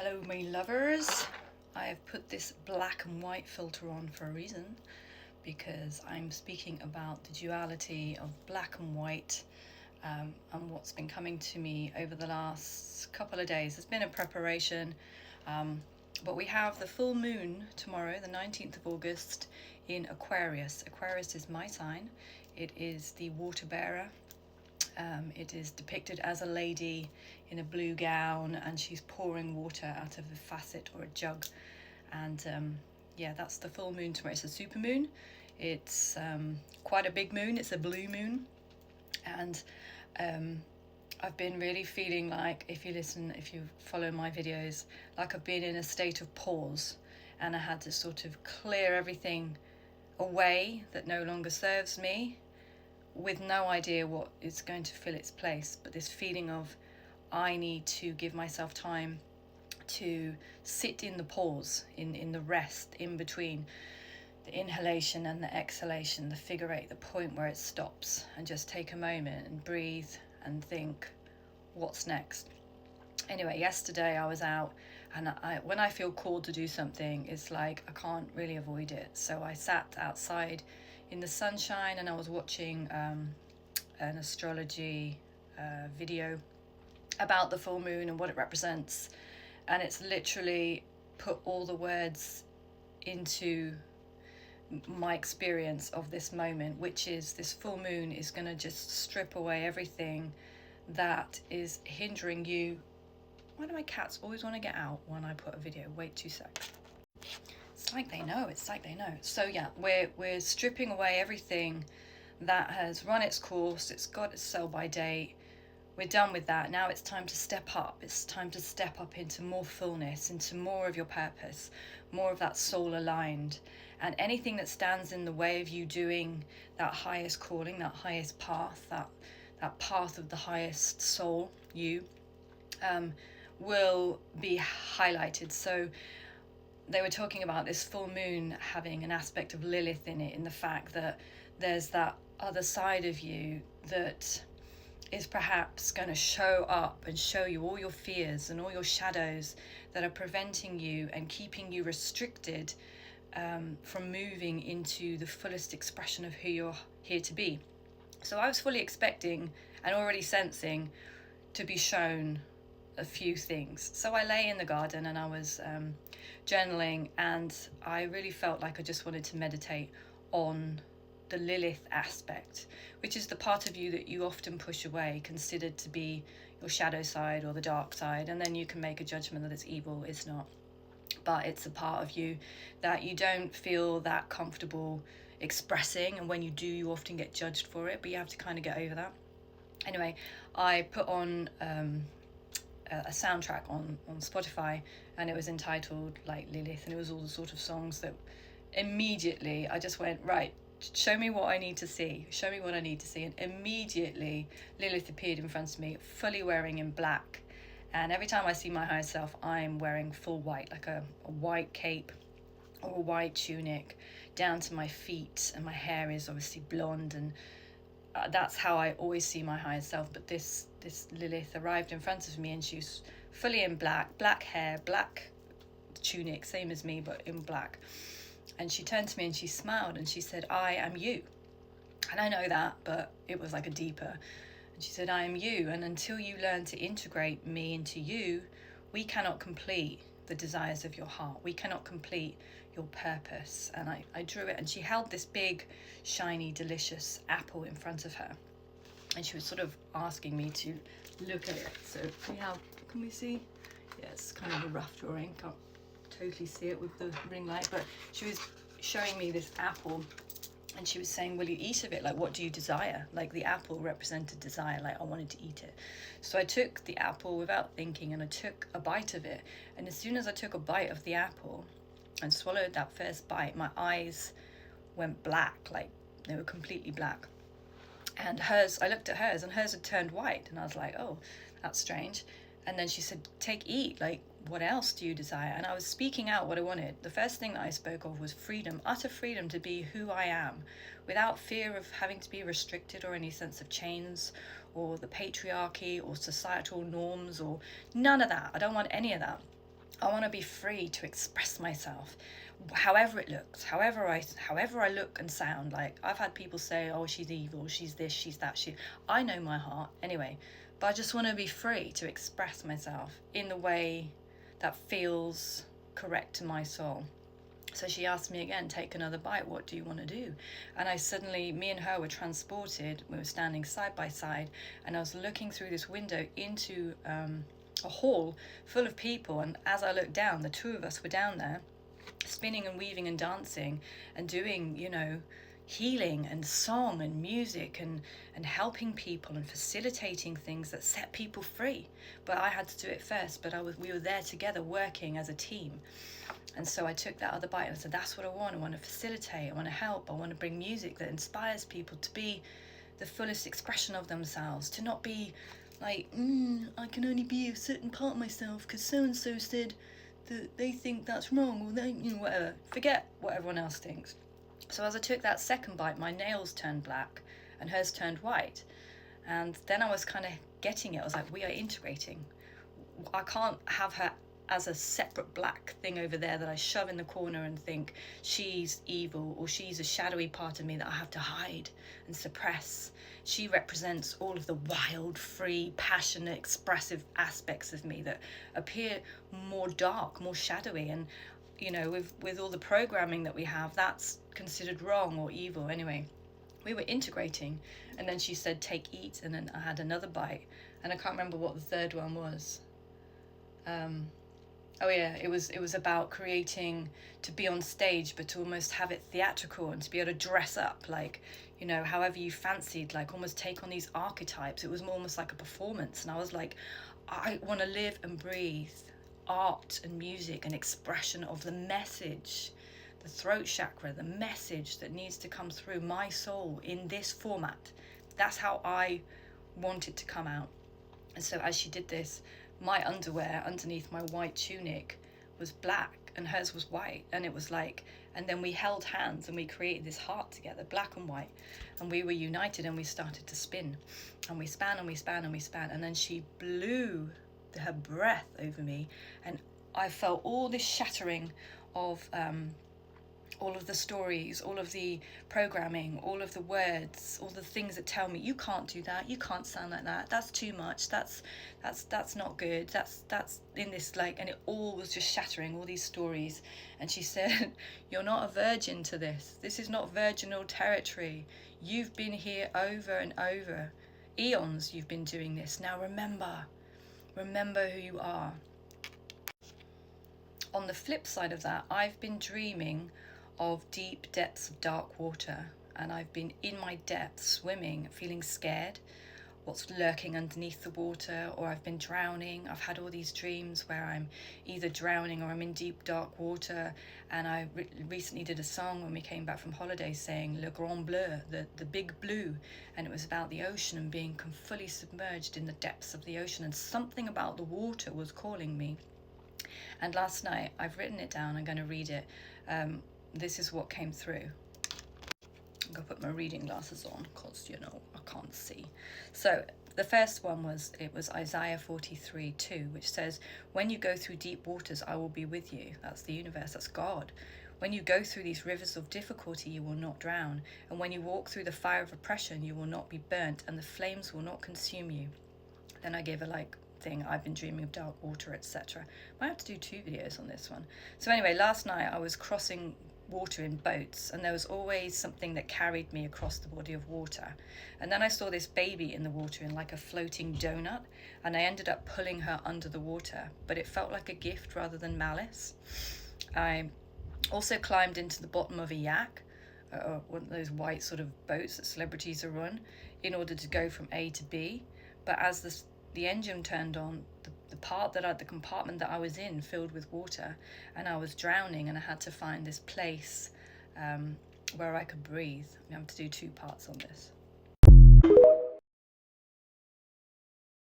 Hello my lovers. I have put this black and white filter on for a reason, because I'm speaking about the duality of black and white, and what's been coming to me over the last couple of days. There's been a preparation, but we have the full moon tomorrow, the 19th of August, in Aquarius. Aquarius is my sign. It is the water bearer. It is depicted as a lady in a blue gown, and she's pouring water out of a faucet or a jug. And yeah, that's the full moon tomorrow. It's a super moon. It's quite a big moon. It's a blue moon. And I've been really feeling like, if you follow my videos, like I've been in a state of pause, and I had to sort of clear everything away that no longer serves me, with no idea what is going to fill its place. But this feeling of, I need to give myself time to sit in the pause, in the rest in between the inhalation and the exhalation, the figure eight, the point where it stops, and just take a moment and breathe and think, what's next? Anyway, yesterday I was out, and when I feel called to do something, it's like I can't really avoid it. So I sat outside in the sunshine, and I was watching an astrology video about the full moon and what it represents, and it's literally put all the words into my experience of this moment, which is this full moon is going to just strip away everything that is hindering you. Why do my cats always want to get out when I put a video? Wait 2 seconds. It's like they know. So yeah, we're stripping away everything that has run its course. It's got its sell by date. We're done with that. Now it's time to step up. It's time to step up into more fullness, into more of your purpose, more of that soul aligned. And anything that stands in the way of you doing that highest calling, that highest path, that path of the highest soul, you, will be highlighted. So they were talking about this full moon having an aspect of Lilith in it, in the fact that there's that other side of you that is perhaps going to show up and show you all your fears and all your shadows that are preventing you and keeping you restricted from moving into the fullest expression of who you're here to be. So I was fully expecting and already sensing to be shown a few things. So I lay in the garden and I was journaling, and I really felt like I just wanted to meditate on the Lilith aspect, which is the part of you that you often push away, considered to be your shadow side or the dark side, and then you can make a judgment that it's evil. It's not, but it's a part of you that you don't feel that comfortable expressing, and when you do, you often get judged for it, but you have to kind of get over that. Anyway, I put on a soundtrack on Spotify, and it was entitled like Lilith, and it was all the sort of songs that immediately I just went, right, show me what I need to see, and immediately Lilith appeared in front of me, fully wearing in black. And every time I see my higher self, I'm wearing full white, like a white cape or a white tunic down to my feet, and my hair is obviously blonde, and that's how I always see my higher self. But this Lilith arrived in front of me, and she was fully in black hair, black tunic, same as me, but in black. And she turned to me and she smiled and she said, I am you. And I know that, but it was like a deeper. And she said, I am you. And until you learn to integrate me into you, we cannot complete the desires of your heart. We cannot complete your purpose. And I drew it, and she held this big, shiny, delicious apple in front of her. And she was sort of asking me to look at it. So can we see? Yeah, it's kind of a rough drawing. Can't totally see it with the ring light, but she was showing me this apple, and she was saying, will you eat of it? Like, what do you desire? Like, the apple represented desire. Like, I wanted to eat it. So I took the apple without thinking, and I took a bite of it. And as soon as I took a bite of the apple and swallowed that first bite, my eyes went black, like they were completely black. And hers, I looked at hers, and hers had turned white, and I was like, oh, that's strange. And then she said, eat, like, what else do you desire? And I was speaking out what I wanted. The first thing that I spoke of was freedom, utter freedom to be who I am, without fear of having to be restricted or any sense of chains or the patriarchy or societal norms or none of that. I don't want any of that. I want to be free to express myself, however it looks, however I look and sound. Like, I've had people say, oh, she's evil, she's this, she's that. I know my heart anyway, but I just want to be free to express myself in the way that feels correct to my soul. So she asked me again, take another bite, what do you want to do? And me and her were transported. We were standing side by side, and I was looking through this window into a hall full of people. And as I looked down, the two of us were down there, spinning and weaving and dancing and doing, healing and song and music and helping people and facilitating things that set people free. But I had to do it first. But we were there together working as a team. And so I took that other bite and I said, that's what I want. I want to facilitate, I want to help, I want to bring music that inspires people to be the fullest expression of themselves, to not be like, I can only be a certain part of myself because so-and-so said that they think that's wrong, or they, whatever. Forget what everyone else thinks. So as I took that second bite, my nails turned black and hers turned white. And then I was kind of getting it. I was like, we are integrating. I can't have her as a separate black thing over there that I shove in the corner and think she's evil, or she's a shadowy part of me that I have to hide and suppress. She represents all of the wild, free, passionate, expressive aspects of me that appear more dark, more shadowy. And with all the programming that we have, that's considered wrong or evil. Anyway, we were integrating, and then she said, eat, and then I had another bite, and I can't remember what the third one was. Oh yeah, it was about creating, to be on stage, but to almost have it theatrical and to be able to dress up like, however you fancied, like almost take on these archetypes. It was almost like a performance. And I was like, I want to live and breathe art and music and expression of the message, the throat chakra, the message that needs to come through my soul in this format. That's how I want it to come out. And so as she did this, my underwear underneath my white tunic was black and hers was white. And it was like, and then we held hands and we created this heart together, black and white. And we were united and we started to spin. And we span and we span and we span. And then she blew her breath over me. And I felt all this shattering of all of the stories, all of the programming, all of the words, all the things that tell me, you can't do that, you can't sound like that, that's too much, that's not good, that's in this, like, and it all was just shattering, all these stories. And she said, you're not a virgin to this. This is not virginal territory. You've been here over and over. Eons you've been doing this. Now remember who you are. On the flip side of that, I've been dreaming of deep depths of dark water, and I've been in my depths swimming, feeling scared, what's lurking underneath the water, or I've been drowning. I've had all these dreams where I'm either drowning or I'm in deep dark water. And I recently did a song when we came back from holiday saying Le Grand Bleu, the big blue, and it was about the ocean and being fully submerged in the depths of the ocean, and something about the water was calling me. And last night, I've written it down, I'm going to read it. This is what came through. I'm going to put my reading glasses on because, I can't see. So the first one was Isaiah 43:2, which says, when you go through deep waters, I will be with you. That's the universe, that's God. When you go through these rivers of difficulty, you will not drown. And when you walk through the fire of oppression, you will not be burnt, and the flames will not consume you. Then I gave a thing, I've been dreaming of dark water, etc. Might have to do 2 videos on this one. So anyway, last night I was crossing water in boats, and there was always something that carried me across the body of water. And then I saw this baby in the water in like a floating donut, and I ended up pulling her under the water, but it felt like a gift rather than malice. I also climbed into the bottom of a yak, one of those white sort of boats that celebrities are on, in order to go from A to B. But as the engine turned on, the compartment that I was in filled with water, and I was drowning, and I had to find this place where I could breathe. I have to do 2 parts on this.